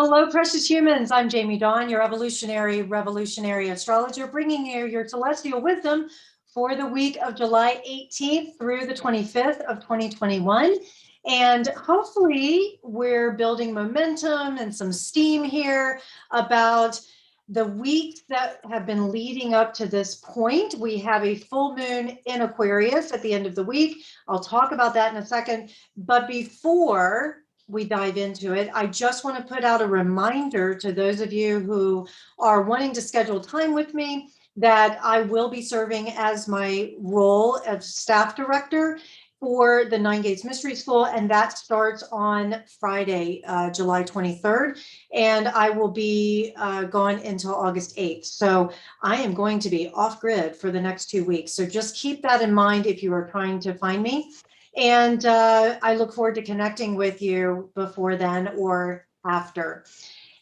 Hello, precious humans. I'm Jamie Dawn, your revolutionary astrologer, bringing you your celestial wisdom for the week of July 18th through the 25th of 2021. And hopefully we're building momentum and some steam here about the weeks that have been leading up to this point. We have a full moon in Aquarius at the end of the week. I'll talk about that in a second. But before we dive into it, I just want to put out a reminder to those of you who are wanting to schedule time with me that I will be serving as my role as staff director for the Nine Gates Mystery School, and that starts on Friday, July 23rd, and I will be gone until August 8th. So I am going to be off grid for the next 2 weeks. So just keep that in mind if you are trying to find me. And I look forward to connecting with you before then or after.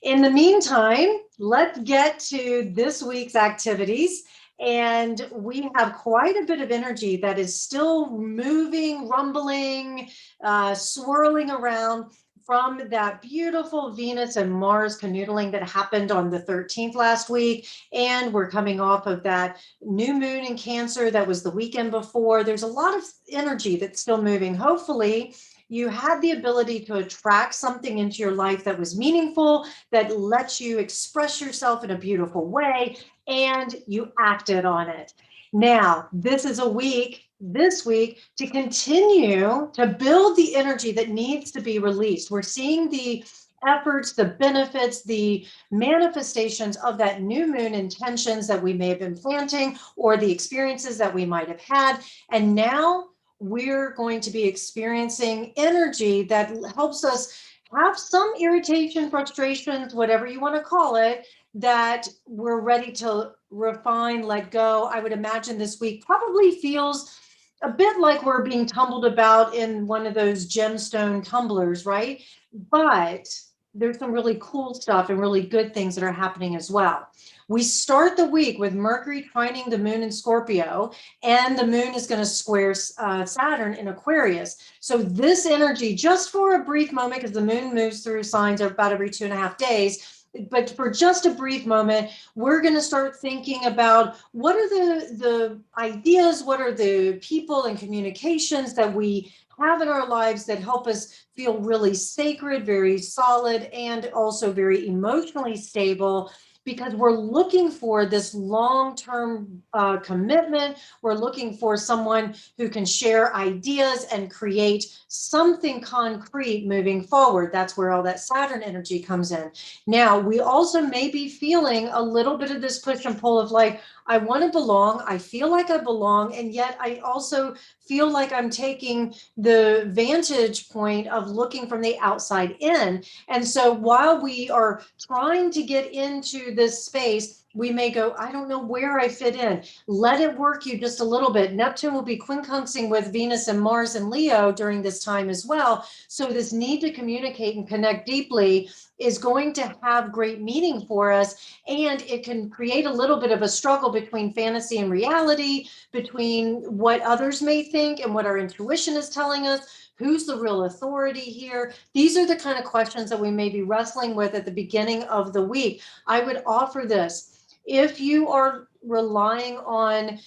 In the meantime, let's get to this week's activities. And we have quite a bit of energy that is still moving, rumbling, swirling around from that beautiful Venus and Mars canoodling that happened on the 13th last week. And we're coming off of that new moon in Cancer that was the weekend before. There's a lot of energy that's still moving. Hopefully, you had the ability to attract something into your life that was meaningful, that lets you express yourself in a beautiful way, and you acted on it. Now, this is this week, to continue to build the energy that needs to be released. We're seeing the efforts, the benefits, the manifestations of that new moon intentions that we may have been planting, or the experiences that we might have had. And now we're going to be experiencing energy that helps us have some irritation, frustrations, whatever you want to call it, that we're ready to refine, let go. I would imagine this week probably feels a bit like we're being tumbled about in one of those gemstone tumblers, right? But there's some really cool stuff and really good things that are happening as well. We start the week with Mercury trining the moon in Scorpio, and the moon is going to square Saturn in Aquarius. So this energy, just for a brief moment, because the moon moves through signs about every 2.5 days, but for just a brief moment, we're going to start thinking about what are the ideas, what are the people and communications that we have in our lives that help us feel really sacred, very solid, and also very emotionally stable, because we're looking for this long-term commitment. We're looking for someone who can share ideas and create something concrete moving forward. That's where all that Saturn energy comes in. Now, we also may be feeling a little bit of this push and pull of like, I want to belong, I feel like I belong, and yet I also feel like I'm taking the vantage point of looking from the outside in. And so while we are trying to get into this space, we may go, I don't know where I fit in. Let it work you just a little bit. Neptune will be quincunxing with Venus and Mars and Leo during this time as well. So this need to communicate and connect deeply is going to have great meaning for us. And it can create a little bit of a struggle between fantasy and reality, between what others may think and what our intuition is telling us. Who's the real authority here? These are the kind of questions that we may be wrestling with at the beginning of the week. I would offer this. If you are relying on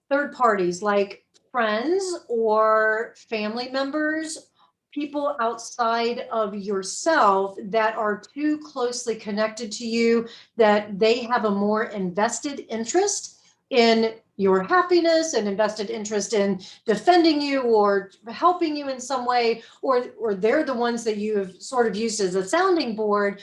third parties like friends or family members, people outside of yourself that are too closely connected to you, that they have a more invested interest in your happiness and invested interest in defending you or helping you in some way, or they're the ones that you have sort of used as a sounding board,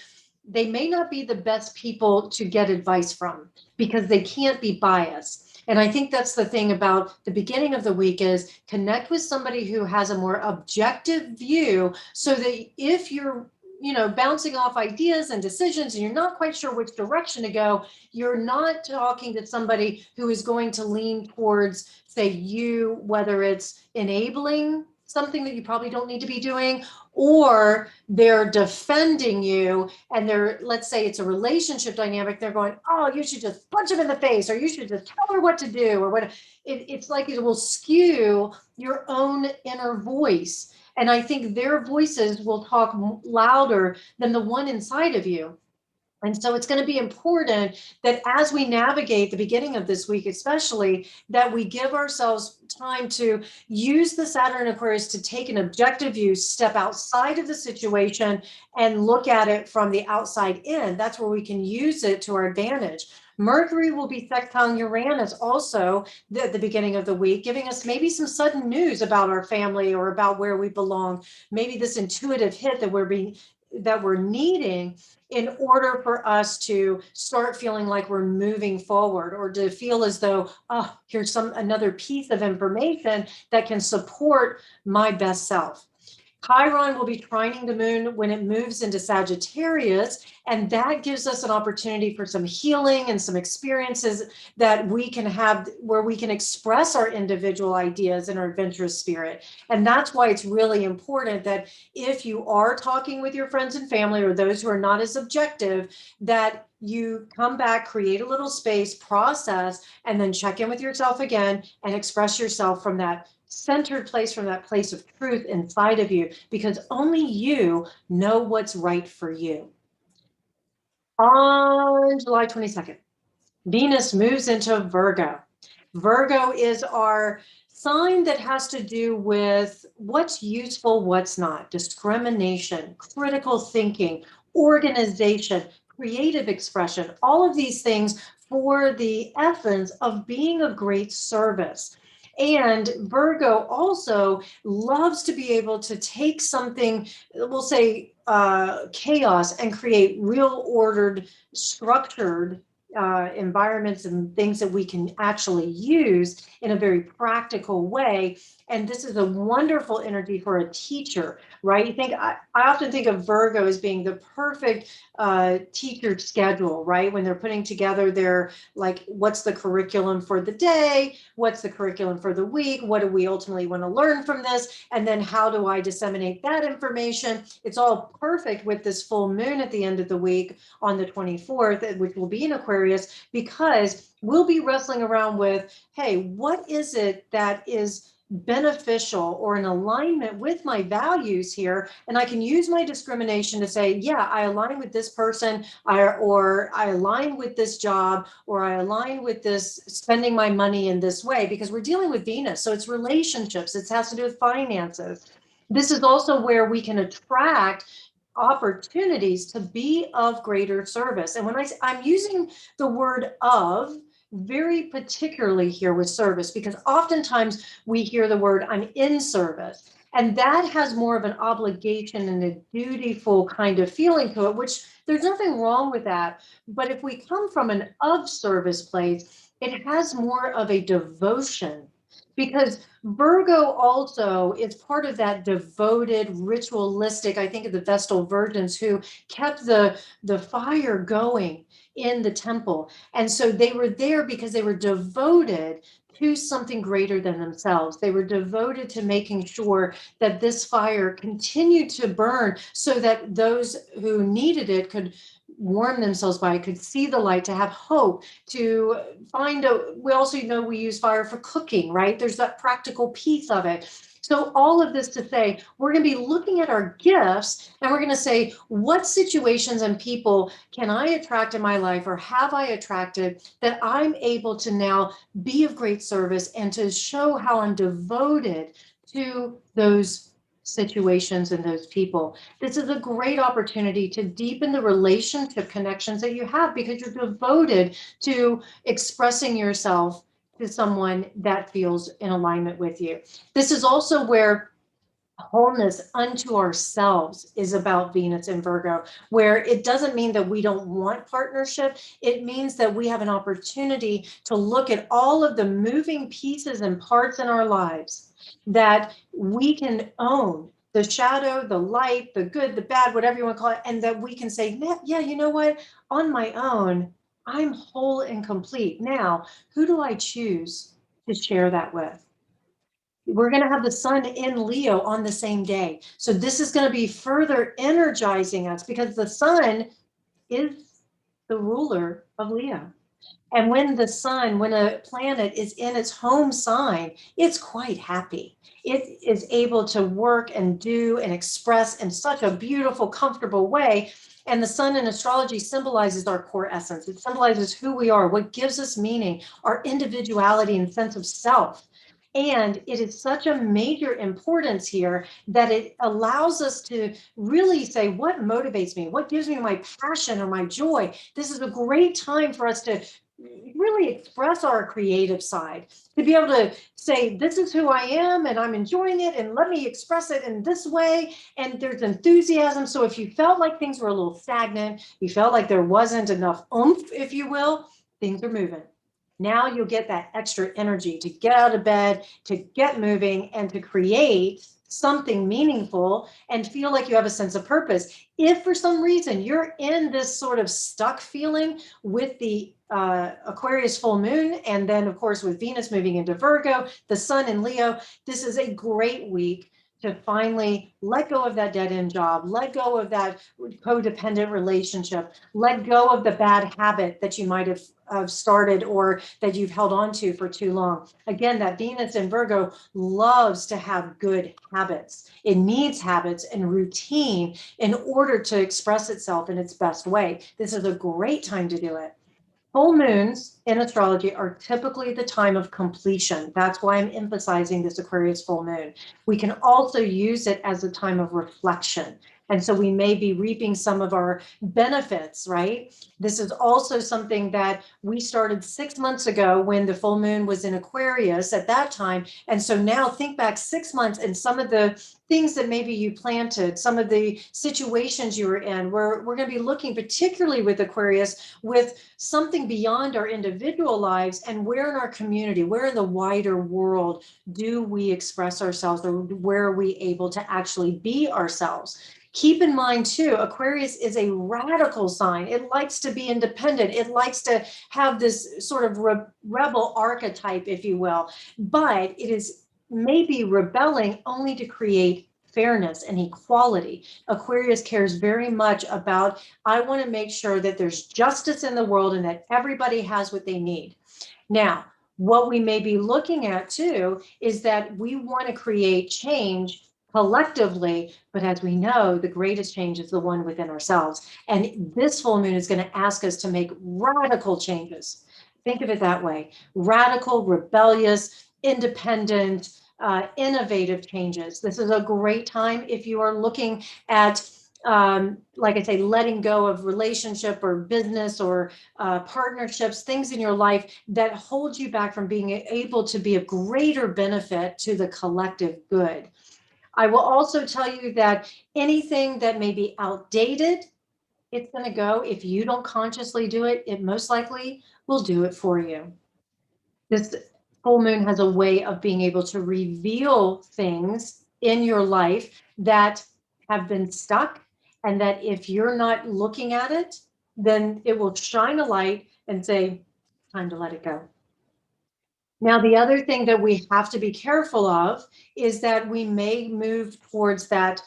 they may not be the best people to get advice from because they can't be biased. And I think that's the thing about the beginning of the week is connect with somebody who has a more objective view, so that if you're bouncing off ideas and decisions and you're not quite sure which direction to go, you're not talking to somebody who is going to lean towards, say, you, whether it's enabling something that you probably don't need to be doing, or they're defending you, and let's say it's a relationship dynamic, they're going, oh, you should just punch him in the face, or you should just tell her what to do, or what. It's like it will skew your own inner voice. And I think their voices will talk louder than the one inside of you. And so it's going to be important that as we navigate the beginning of this week, especially, that we give ourselves time to use the Saturn Aquarius to take an objective view, step outside of the situation and look at it from the outside in. That's where we can use it to our advantage. Mercury will be sextile Uranus also at the beginning of the week, giving us maybe some sudden news about our family or about where we belong. Maybe this intuitive hit that we're needing in order for us to start feeling like we're moving forward, or to feel as though, oh, here's another piece of information that can support my best self. Chiron will be trining the moon when it moves into Sagittarius, and that gives us an opportunity for some healing and some experiences that we can have where we can express our individual ideas and our adventurous spirit. And that's why it's really important that if you are talking with your friends and family, or those who are not as objective, that you come back, create a little space, process, and then check in with yourself again and express yourself from that centered place, from that place of truth inside of you, because only you know what's right for you. On July 22nd, Venus moves into Virgo. Virgo is our sign that has to do with what's useful, what's not, discrimination, critical thinking, organization, creative expression, all of these things for the essence of being of great service. And Virgo also loves to be able to take something, we'll say chaos, and create real ordered, structured environments and things that we can actually use in a very practical way. And this is a wonderful energy for a teacher, right? I often think of Virgo as being the perfect teacher schedule, right? When they're putting together their, like, what's the curriculum for the day? What's the curriculum for the week? What do we ultimately want to learn from this? And then how do I disseminate that information? It's all perfect with this full moon at the end of the week on the 24th, which will be in Aquarius, because we'll be wrestling around with, hey, what is it that is beneficial or in alignment with my values here? And I can use my discrimination to say, yeah, I align with this person, or I align with this job, or I align with this spending my money in this way, because we're dealing with Venus. So it's relationships. It has to do with finances. This is also where we can attract opportunities to be of greater service. And when I'm using the word of very particularly here with service, because oftentimes we hear the word I'm in service, and that has more of an obligation and a dutiful kind of feeling to it, which there's nothing wrong with that. But if we come from an of service place, it has more of a devotion, because Virgo also is part of that devoted, ritualistic. I think of the Vestal Virgins who kept the fire going in the temple. And so they were there because they were devoted to something greater than themselves. They were devoted to making sure that this fire continued to burn so that those who needed it could warm themselves by it, could see the light, to have hope, to find we also know we use fire for cooking, right? There's that practical piece of it. So all of this to say, we're going to be looking at our gifts, and we're going to say, what situations and people can I attract in my life, or have I attracted, that I'm able to now be of great service and to show how I'm devoted to those situations and those people. This is a great opportunity to deepen the relationship connections that you have, because you're devoted to expressing yourself to someone that feels in alignment with you. This is also where wholeness unto ourselves is about Venus in Virgo, where it doesn't mean that we don't want partnership. It means that we have an opportunity to look at all of the moving pieces and parts in our lives that we can own, the shadow, the light, the good, the bad, whatever you want to call it, and that we can say, yeah, you know what, on my own, I'm whole and complete. Now, who do I choose to share that with? We're going to have the sun in Leo on the same day. So this is going to be further energizing us, because the sun is the ruler of Leo. And when the sun, when a planet is in its home sign, it's quite happy. It is able to work and do and express in such a beautiful, comfortable way. And the sun in astrology symbolizes our core essence. It symbolizes who we are, what gives us meaning, our individuality and sense of self. And it is such a major importance here that it allows us to really say, what motivates me? What gives me my passion or my joy? This is a great time for us to really express our creative side, to be able to say, this is who I am and I'm enjoying it, and let me express it in this way. And there's enthusiasm. So if you felt like things were a little stagnant, you felt like there wasn't enough oomph, if you will, things are moving. Now you'll get that extra energy to get out of bed, to get moving, and to create something meaningful and feel like you have a sense of purpose. If for some reason you're in this sort of stuck feeling with the Aquarius full moon, and then of course with Venus moving into Virgo, the sun in Leo, this is a great week to finally let go of that dead end job, let go of that codependent relationship, let go of the bad habit that you might have started or that you've held on to for too long. Again, that Venus in Virgo loves to have good habits. It needs habits and routine in order to express itself in its best way. This is a great time to do it. Full moons in astrology are typically the time of completion. That's why I'm emphasizing this Aquarius full moon. We can also use it as a time of reflection. And so we may be reaping some of our benefits, right? This is also something that we started 6 months ago when the full moon was in Aquarius at that time. And so now think back 6 months and some of the things that maybe you planted, some of the situations you were in. We're going to be looking particularly with Aquarius with something beyond our individual lives, and where in our community, where in the wider world do we express ourselves, or where are we able to actually be ourselves? Keep in mind too, Aquarius is a radical sign. It likes to be independent. It likes to have this sort of rebel archetype, if you will, but it is maybe rebelling only to create fairness and equality. Aquarius cares very much about, I want to make sure that there's justice in the world and that everybody has what they need. Now, what we may be looking at too is that we want to create change collectively, but as we know, the greatest change is the one within ourselves. And this full moon is going to ask us to make radical changes. Think of it that way: radical, rebellious, independent, innovative changes. This is a great time if you are looking at, like I say, letting go of relationship or business or partnerships, things in your life that hold you back from being able to be a greater benefit to the collective good. I will also tell you that anything that may be outdated, it's going to go. If you don't consciously do it, it most likely will do it for you. This full moon has a way of being able to reveal things in your life that have been stuck, and that if you're not looking at it, then it will shine a light and say, time to let it go. Now, the other thing that we have to be careful of is that we may move towards that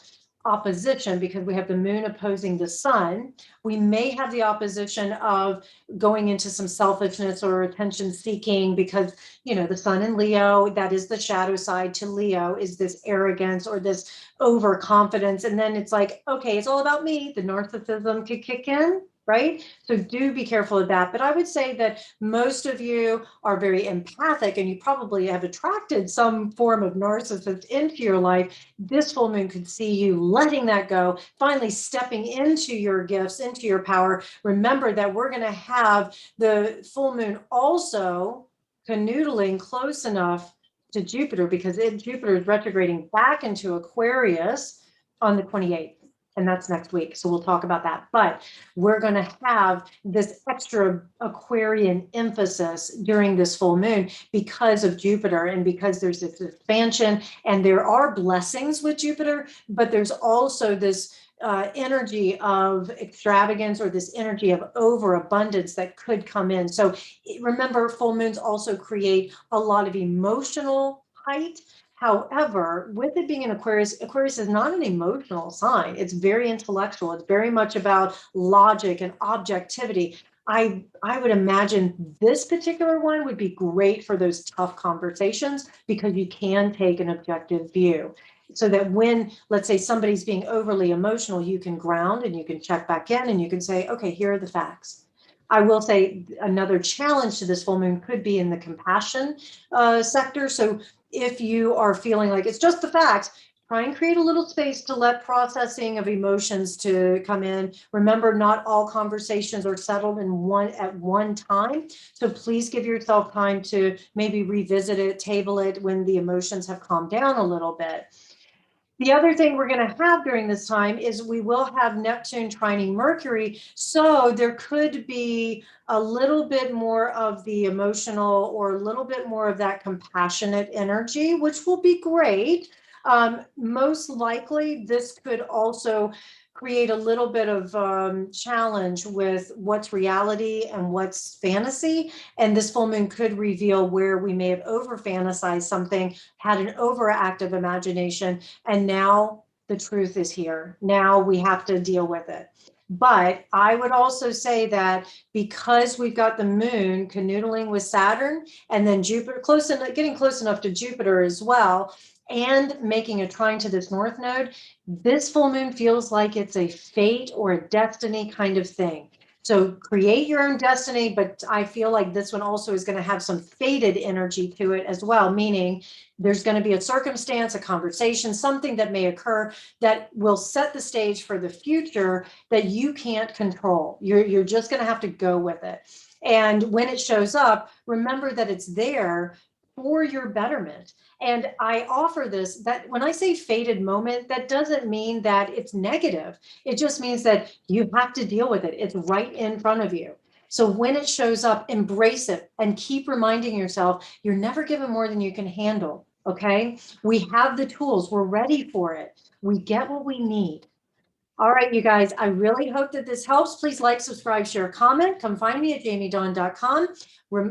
opposition because we have the moon opposing the sun. We may have the opposition of going into some selfishness or attention seeking because, you know, the sun in Leo, that is the shadow side to Leo, is this arrogance or this overconfidence. And then it's like, okay, it's all about me. The narcissism could kick in. Right? So do be careful of that. But I would say that most of you are very empathic and you probably have attracted some form of narcissist into your life. This full moon could see you letting that go, finally stepping into your gifts, into your power. Remember that we're going to have the full moon also canoodling close enough to Jupiter because Jupiter is retrograding back into Aquarius on the 28th. And that's next week. So we'll talk about that. But we're going to have this extra Aquarian emphasis during this full moon because of Jupiter and because there's this expansion and there are blessings with Jupiter, but there's also this energy of extravagance or this energy of overabundance that could come in. So remember, full moons also create a lot of emotional height. However, with it being an Aquarius, Aquarius is not an emotional sign. It's very intellectual. It's very much about logic and objectivity. I would imagine this particular one would be great for those tough conversations because you can take an objective view. So that when, let's say, somebody's being overly emotional, you can ground and you can check back in and you can say, okay, here are the facts. I will say another challenge to this full moon could be in the compassion sector. So if you are feeling like it's just the facts, try and create a little space to let processing of emotions to come in. Remember, not all conversations are settled at one time. So please give yourself time to maybe revisit it, table it when the emotions have calmed down a little bit. The other thing we're going to have during this time is we will have Neptune trining Mercury. So there could be a little bit more of the emotional or a little bit more of that compassionate energy, which will be great. Most likely, this could also create a little bit of challenge with what's reality and what's fantasy. And this full moon could reveal where we may have over fantasized something, had an overactive imagination, and now the truth is here. Now we have to deal with it. But I would also say that because we've got the moon canoodling with Saturn and then Jupiter getting close enough to Jupiter as well, and making a trine to this north node, this full moon feels like it's a fate or a destiny kind of thing. So create your own destiny, but I feel like this one also is going to have some fated energy to it as well, meaning there's going to be a circumstance, a conversation, something that may occur that will set the stage for the future that you can't control. You're just going to have to go with it. And when it shows up, remember that it's there for your betterment. And I offer this, that when I say fated moment, that doesn't mean that it's negative. It just means that you have to deal with it. It's right in front of you. So when it shows up, embrace it and keep reminding yourself, you're never given more than you can handle. Okay. We have the tools. We're ready for it. We get what we need. All right, you guys, I really hope that this helps. Please like, subscribe, share, comment. Come find me at jamiedawn.com.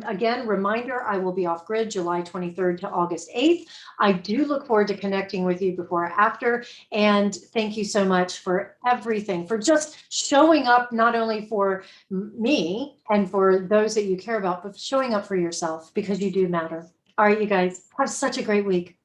Again, reminder, I will be off grid July 23rd to August 8th. I do look forward to connecting with you before or after. And thank you so much for everything, for just showing up, not only for me and for those that you care about, but showing up for yourself because you do matter. All right, you guys, have such a great week.